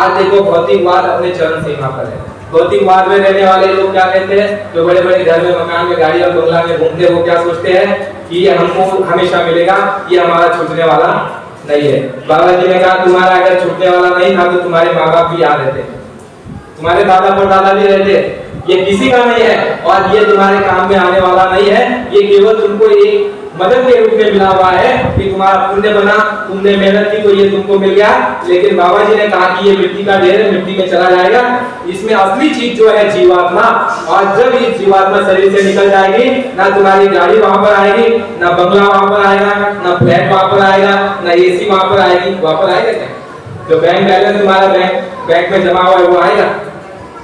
आज देखो भौतिकवाद अपने चरम सीमा पर है। भौतिकवाद में रहने वाले लोग क्या कहते हैं, जो बड़े बड़े घर में, मकान में, गाड़ी और बंगला में घूमते हैं, वो क्या सोचते हैं कि ये हमको हमेशा मिलेगा, ये हमारा छूटने वाला नहीं है। बाबा जी ने कहा तुम्हारा अगर छूटने वाला नहीं था तो तुम्हारे माँ बाप भी याद रहते, तुम्हारे दादा परदादा भी रहते, ये किसी का नहीं है और ये तुम्हारे काम में आने वाला नहीं है। ये केवल तुमको एक मदद के रूप में मिला हुआ है कि तुम्हारा पुण्य बना, तुमने मेहनत की तो ये तुमको मिल गया। लेकिन बाबा जी ने कहा कि ये मिट्टी का ढेर है, मिट्टी में चला जाएगा। इसमें असली चीज जो है जीवात्मा, और जब ये जीवात्मा शरीर से निकल जाएगी, ना तुम्हारी गाड़ी वहां पर आएगी, ना बंगला वहां पर आएगा, ना फ्लैट वहां पर आएगा, ना एसी वहां पर आएगी। वहां पर आएगा क्या? जो बैंक बैलेंस तुम्हारा बैंक में जमा हुआ है वो आएगा।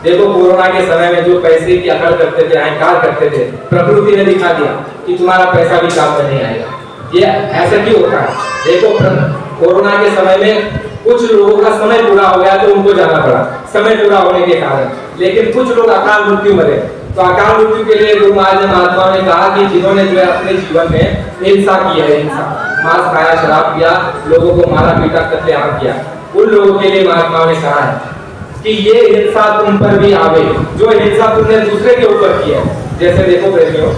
देखो कोरोना के समय में जो पैसे की अकड़ करते थे, अहंकार करते थे, प्रकृति ने दिखा दिया कि तुम्हारा पैसा भी काम में नहीं आएगा। ये ऐसा क्यों होता है? देखो कोरोना के समय में कुछ लोगों का समय पूरा हो गया तो उनको जाना पड़ा, समय पूरा होने के कारण। लेकिन कुछ लोग अकाल मृत्यु मरे, तो अकाल मृत्यु के लिए गुरु महाराज ने, महात्मा ने कहा कि जिन्होंने जो है अपने जीवन में हिंसा की है, हिंसा, मांस खाया, शराब पिया, लोगों को मारा पीटा, कत्लेआम किया, उन लोगों के लिए महात्मा ने कहा है कि ये हिंसा तुम पर भी आवे जो हिंसा तुमने दूसरे के ऊपर की है। जैसे देखो प्रेमियों,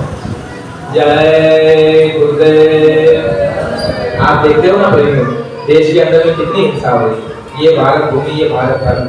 जय गुरुदेव, आप देखते हो ना प्रेमियों, देश के अंदर में कितनी हिंसा हो रही। ये भारत भूमि, ये भारत धर्म,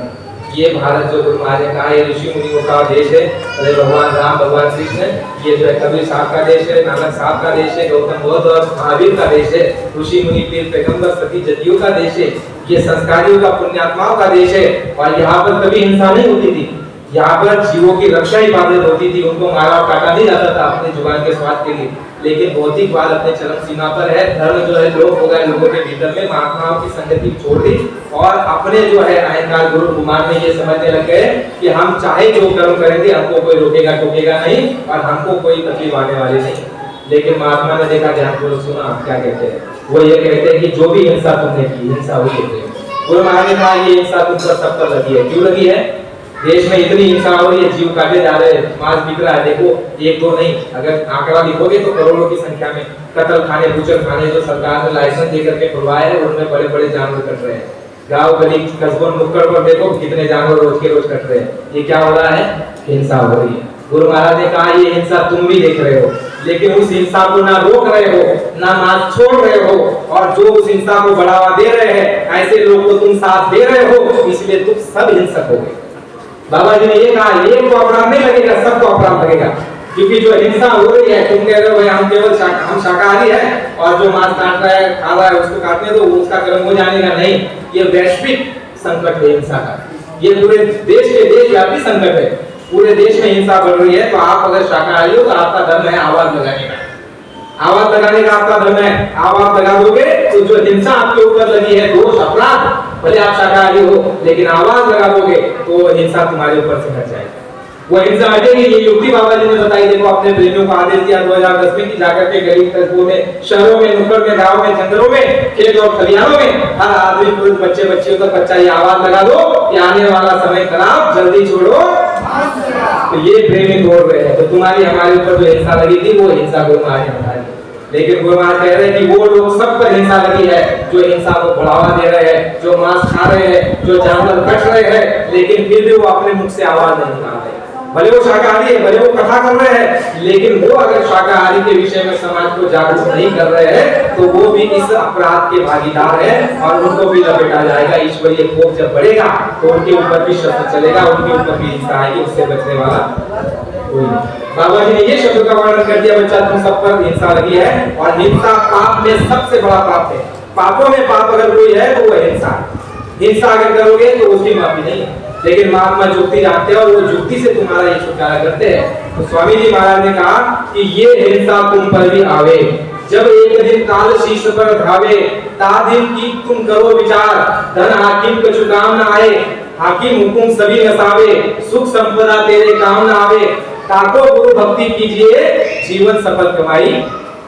ये भारत जो गुरु महाराज ने कहा ये ऋषि मुनियों का देश है। अरे भगवान राम, भगवान कृष्ण, ये जो है कबीर साहब का देश है, नानक साहब का देश है, गौतम बुद्ध और महावीर का देश है, ऋषि मुनि पीर पैगंबर सती जतियों का देश है, ये संस्कारियों का, पुण्यात्माओं का देश है। और यहाँ पर कभी हिंसा नहीं होती थी, यहाँ पर जीवों की रक्षा इबादत होती थी, उनको मारा और काटा नहीं जाता था अपने जुबान के स्वाद के लिए। लेकिन भौतिकवाद अपने चरम सीमा पर है। धर्म जो है लोप हो गए लोगों के भीतर में, महात्माओं की संगति छोड़ दी और अपने जो है अहंकार गुरु गुमान में ये समझने लग गए कि हम चाहे जो कर्म करेंगे हमको कोई रोकेगा टोकेगा नहीं और हमको कोई तकलीफ आने वाली नहीं। लेकिन महात्मा ने देखा, ध्यानपूर्वक सुना क्या कहते हैं। वो ये कहते हैं कि जो भी हिंसा तुमने की, हिंसा हुई है, गुरु महाराज ने कहा ये हिंसा तुम पर सब पर लगी है। क्यों लगी है? देश में इतनी हिंसा हो रही है, जीव काटे जा रहे हैं, मांस बिक रहा है। देखो एक दो नहीं, अगर आंकड़ा लिखोगे तो करोड़ों की संख्या में कत्ल खाने, बूचर खाने जो सरकार ने लाइसेंस देकर के खुलवाए हैं, उनमें बड़े बड़े जानवर कट रहे हैं। गाँव गली कस्बों नुक्कड़ पर देखो कितने जानवर रोज के रोज कट रहे हैं। ये क्या हो रहा है? हिंसा हो रही है। गुरु महाराज ने कहा ये हिंसा तुम भी देख रहे हो, लेकिन उस हिंसा को ना रोक रहे हो, ना मांस छोड़ रहे हो, और जो उस हिंसा को बढ़ावा दे रहे हैं ऐसे लोग को तुम साथ दे रहे हो, इसलिए तुम सब हिंसक हो गए। बाबा जी ने ये कहा एक को अपराध नहीं लगेगा, सबको अपराध लगेगा। क्योंकि जो हिंसा हो रही है, तुम कह रहे हो भाई हम केवल हम शाकाहारी है और जो मांस काट रहा है, खा रहा है, उसको काटने दो, उसका कर्म हो जाएगा। नहीं, ये वैश्विक संकट है हिंसा का। ये पूरे देश के देशव्यापी संकट है। पूरे देश में हिंसा बढ़ रही है। तो आप अगर शाकाहारी हो तो आपका धर्म है आवाज लगाने का, आवाज लगाने का आपका धर्म है। आवाज लगा दोगे तो जो हिंसा आपके ऊपर लगी है, दोष अपराध, भले आप शाकाहारी हो, लेकिन आवाज लगा दोगे तो हिंसा तुम्हारे ऊपर से हट जाएगी, वो हिंसा हटेगी। ये युक्ति बाबा जी ने बताई। देखो अपने प्रेमियों को आदेश दिया 2010 में कि जाकर के गरीब कस्बों में, शहरों में, नुक्कड़ में, गाँव में, जंगलों में, खेत और खलिहानों में हर आदमी, पुरुष, बच्चे बच्चियों तक बच्चा ये आवाज लगा दो कि आने वाला समय खराब, जल्दी छोड़ो। तो ये प्रेमी तोड़ रहे हैं। तो तुम्हारी हमारे ऊपर जो हिंसा लगी थी वो हिंसा गुरु महाराज ने हटाई। लेकिन गुरु महाराज कह रहे हैं कि वो लोग सब पर हिंसा लगी है जो हिंसा को बढ़ावा दे रहे हैं, जो मांस खा रहे हैं, जो जानवर कट रहे हैं, लेकिन फिर भी वो अपने मुख से आवाज नहीं निकाल रहे। भले वो शाकाहारी है, भले वो कथा कर रहे हैं, लेकिन वो अगर शाकाहारी के विषय में समाज को जागरूक नहीं कर रहे हैं तो वो भी इस अपराध के भागीदार है और उनको भी लपेटा जाएगा। ईश्वरीय कोप जब बढ़ेगा तो उनके ऊपर भी शस्त्र चलेगा, उनके ऊपर भी हिंसा आएगी, उससे बचने वाला कोई नहीं। बाबा जी ने ये शब्द का वर्णन कर दिया, बच्चा तुम सब पर हिंसा लगी है और हिंसा पाप में सबसे बड़ा पाप है। पापों में पाप अगर कोई है तो वो हिंसा। हिंसा अगर करोगे तो उसकी माफी नहीं है। लेकिन महात्मा जुक्ति जानते हैं और वो जुक्ति से तुम्हारा ये छुटकारा करते हैं। तो स्वामी जी महाराज ने कहा कि ये हिंसा तुम पर भी आवे, जब एक दिन काल शीश पर धावे, तादिन की तुम करो विचार, धन हाकिम कछु काम न आए, हाकिम हुकुम सभी नसावे, सुख संपदा तेरे काम न आवे, ताको गुरु भक्ति कीजिए, जीवन सफल कमाई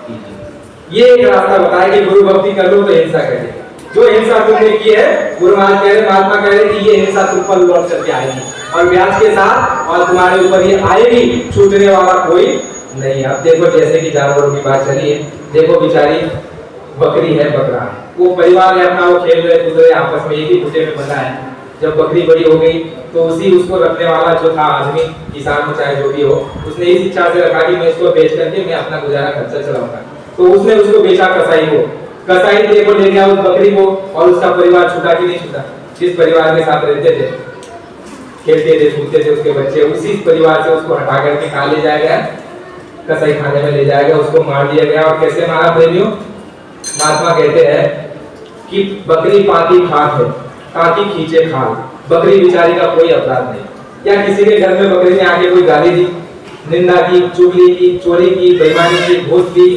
कीजिए। ये एक रास्ता बताया कि गुरु भक्ति कर लो तो हिंसा करिए। जो हिंसा तुमने की है, गुरु महाराज कह रहे, महात्मा कह रहे कि ये हिंसा तुम पर लौट करके आएगी और ब्याज के साथ, और तुम्हारे ऊपर ये आएगी, छूटने वाला कोई नहीं। अब देखो जैसे कि जानवरों की बात चली है, देखो बेचारी बकरी है, बकरा है, वो परिवार है अपना, वो खेल रहे कूद रहे आपस में, एक ही बूटे में बंधा है, जब बकरी बड़ी हो गई तो उसी उसको रखने वाला जो था आदमी, किसान हो चाहे जो भी हो, उसने इस इच्छा से रखा कि मैं इसको बेच करके मैं अपना गुजारा खर्चा चलाऊंगा। तो उसने उसको बेचा कसाई को। कसाई देखो ले गया उस बकरी को, और उसका परिवार छूटा कि नहीं छूटा? जिस परिवार के साथ रहते थे, खेलते थे, कूदते थे उसके बच्चे, उसी परिवार से उसको हटा करके कहाँ ले जाया गया? कसाई खाने में ले जाया गया, उसको मार दिया गया। और कैसे मारा प्रेमियों? महात्मा कहते हैं कि बकरी पाती खात है, ताकि खींचे खाल। बकरी बेचारी का कोई अपराध नहीं। या किसी के घर में बकरी ने आके कोई गाली दी, निंदा की, चुगली की, चोरी की, बेईमानी की, घूस दी,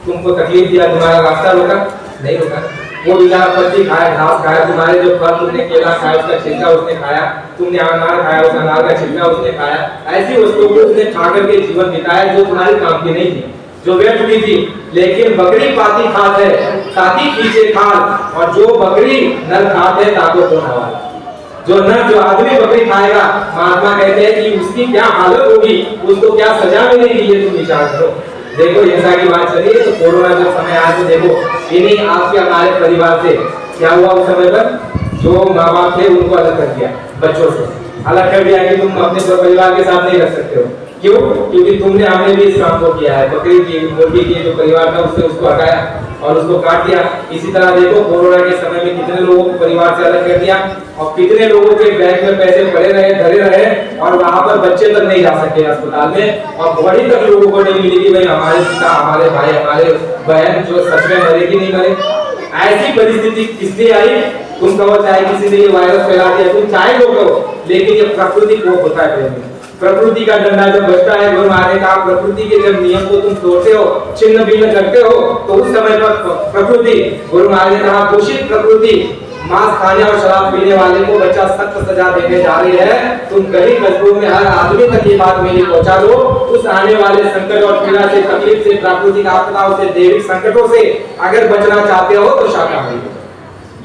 तुमको तकलीफ दिया, तुम्हारा रास्ता रोका? नहीं रोका। वो बेचारा पत्ती खाया, घास खाया, तुम्हारे जो फल तुमने केला खाया उसका छिलका उसने खाया, तुमने अनार खाया उस अनार का छिलका उसने खाया। ऐसी वस्तुओं को उसने खा करके जीवन बिताया जो तुम्हारे काम की नहीं थी, जो व्यर्थ हुई थी। लेकिन बकरी पाती खात है, ताकि खींचे खाल, और जो बकरी नर खात है ताको तो नवाल। जो नर, जो आदमी बकरी खाएगा, महात्मा कहते हैं कि उसकी क्या हालत होगी, उसको क्या सजा मिलेगी, ये तुम विचार करो। देखो हिंसा की बात चली है तो कोरोना जो समय आया तो देखो इन्हीं आपके हमारे परिवार से क्या हुआ उस समय पर? जो माँ बाप थे उनको अलग कर दिया, बच्चों से अलग कर दिया कि तुम अपने परिवार के साथ नहीं रख सकते हो। क्यों? क्योंकि तुमने, हमने भी इस काम को किया है। बकरी की, मुर्गी की जो परिवार था उससे उसको हटाया और उसको काट दिया। इसी तरह देखो कोरोना के समय में कितने लोगों को परिवार से अलग कर दिया, और कितने लोगों के बैंक में पैसे पड़े रहे, धरे रहे, और वहां पर बच्चे तक नहीं जा सके अस्पताल में, और बॉडी तक लोगों को नहीं मिली कि भाई हमारे पिता, हमारे भाई, हमारे बहन जो सच में मरे कि नहीं मरे। ऐसी परिस्थिति किसने आई? तुम कहो चाहे किसी ने ये वायरस फैला दिया, तुम चाहे लोग कहो, लेकिन ये प्रकृति को होता है। प्रकृति का डंडा जब बजता है, गुरु महाराज का प्रकृति के जब नियम को तुम तोड़ते हो, छिन्न भिन्न करते हो, तो उस समय पर प्रकृति, गुरु महाराज ने कहा दूषित प्रकृति मांस खाने और शराब पीने वाले को बच्चा सख्त सजा देने जा रही है। तुम गली कस्बों में हर आदमी तक ये बात मेरी पहुंचा दो। उस आने वाले संकट और पीड़ा से, तकलीफ से, प्राकृतिक आपदाओं से, दैविक संकटों से अगर बचना चाहते हो तो शाकाहारी हो।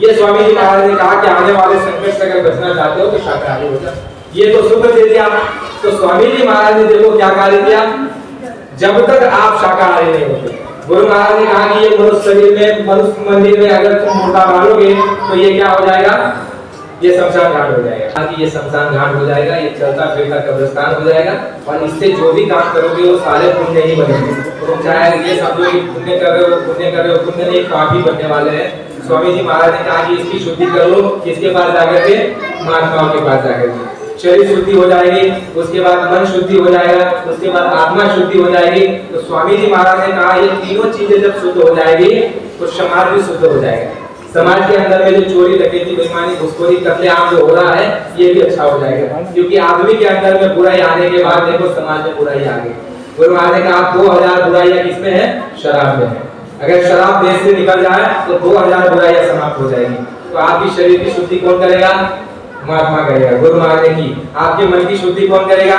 ये स्वामी जी महाराज ने कहा कि आने वाले संकट से अगर बचना चाहते हो तो शाकाहारी हो जाओ। ये तो सूत्र दे दिया। तो स्वामी जी महाराज ने देखो क्या कार्य किया, जब तक आप शाकाहारी नहीं होते। गुरु महाराज ने कहा कि ये मनुष्य शरीर में, मनुष्य मंदिर में अगर तुम मुर्दा डालोगे तो ये क्या हो जाएगा? ये शमशान घाट हो जाएगा। ये शमशान घाट हो जाएगा, ये चलता फिरता कब्रिस्तान हो जाएगा, और इससे जो भी काम करोगे वो सारे पुण्य ही बनेंगे। तो चाहे ये समझो कि पुण्य कर रहे हो, पुण्य कर रहे हो, पुण्य नहीं पाप ही बनने वाले हैं। स्वामी जी महाराज ने कहा कि इसकी शुद्धि करो, किसके पास जाकर के? महात्माओं के पास जाकर के। शरीर शुद्धि हो जाएगी, उसके बाद मन शुद्धि हो जाएगा, उसके बाद आत्मा शुद्धि हो जाएगी। तो स्वामी जी महाराज ने कहा ये तीनों चीजें जब शुद्ध हो जाएगी तो समाज भी शुद्ध हो जाएगा। समाज के अंदर में जो चोरी, डकैती, बेईमानी, घुसखोरी, कत्लेआम जो हो रहा है ये भी अच्छा हो जाएगा। क्योंकि आदमी के अंदर में बुराई आने के बाद देखो समाज में बुराई आ गई। गुरु महाराज ने कहा 2000 बुराइयां किसमें है? शराब में है। अगर शराब देश से निकल जाए तो 2000 बुराइयां समाप्त हो जाएगी। तो आपकी शरीर की शुद्धि कौन करेगा? महात्मा करेगा, गुरु महाराज ने की। आपके मन की शुद्धि कौन करेगा?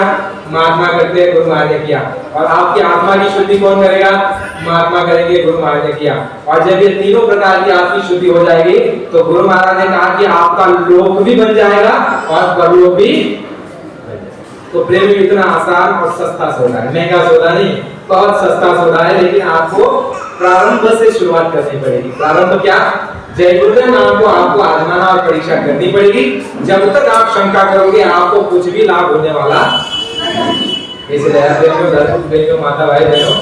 महात्मा करते हैं, गुरु महाराज ने किया। और आपकी आत्मा की शुद्धि कौन करेगा? महात्मा करेंगे, गुरु महाराज ने किया। और जब ये तीनों प्रकार की आपकी शुद्धि हो जाएगी तो गुरु महाराज ने कहा कि आपका लोक भी बन जाएगा और परलोक भी। तो प्रेम इतना आसान और सस्ता सौदा है, महंगा सौदा नहीं, बहुत सस्ता सौदा है। लेकिन आपको प्रारंभ से शुरुआत करनी पड़ेगी। प्रारंभ क्या? जय गुरुदेव नाम को आपको आजमाना और परीक्षा करनी पड़ेगी। जब तक आप शंका करोगे आपको कुछ भी लाभ होने वाला। इसलिए माता भाई बहनों,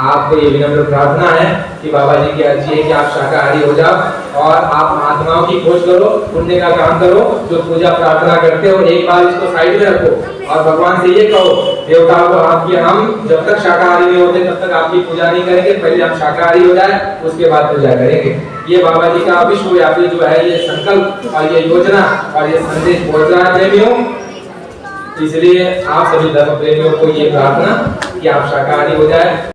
आपको ये विनम्र प्रार्थना है कि बाबा जी की अर्जी है कि आप शाकाहारी हो जाओ और आप आत्माओं की खोज करो, पुण्य का काम करो। जो पूजा प्रार्थना करते हो एक बार इसको साइड में रखो और भगवान से ये कहो, देवताओं को आपकी, हम जब तक शाकाहारी नहीं होते तब तक आपकी पूजा नहीं करेंगे, पहले हम शाकाहारी हो जाए उसके बाद पूजा करेंगे। ये बाबा जी का विश्वव्यापी जो है ये संकल्प और ये योजना और ये संदेश पहुंच रहा है प्रेमियों। इसलिए आप सभी धर्म प्रेमियों को ये प्रार्थना कि आप शाकाहारी हो जाए।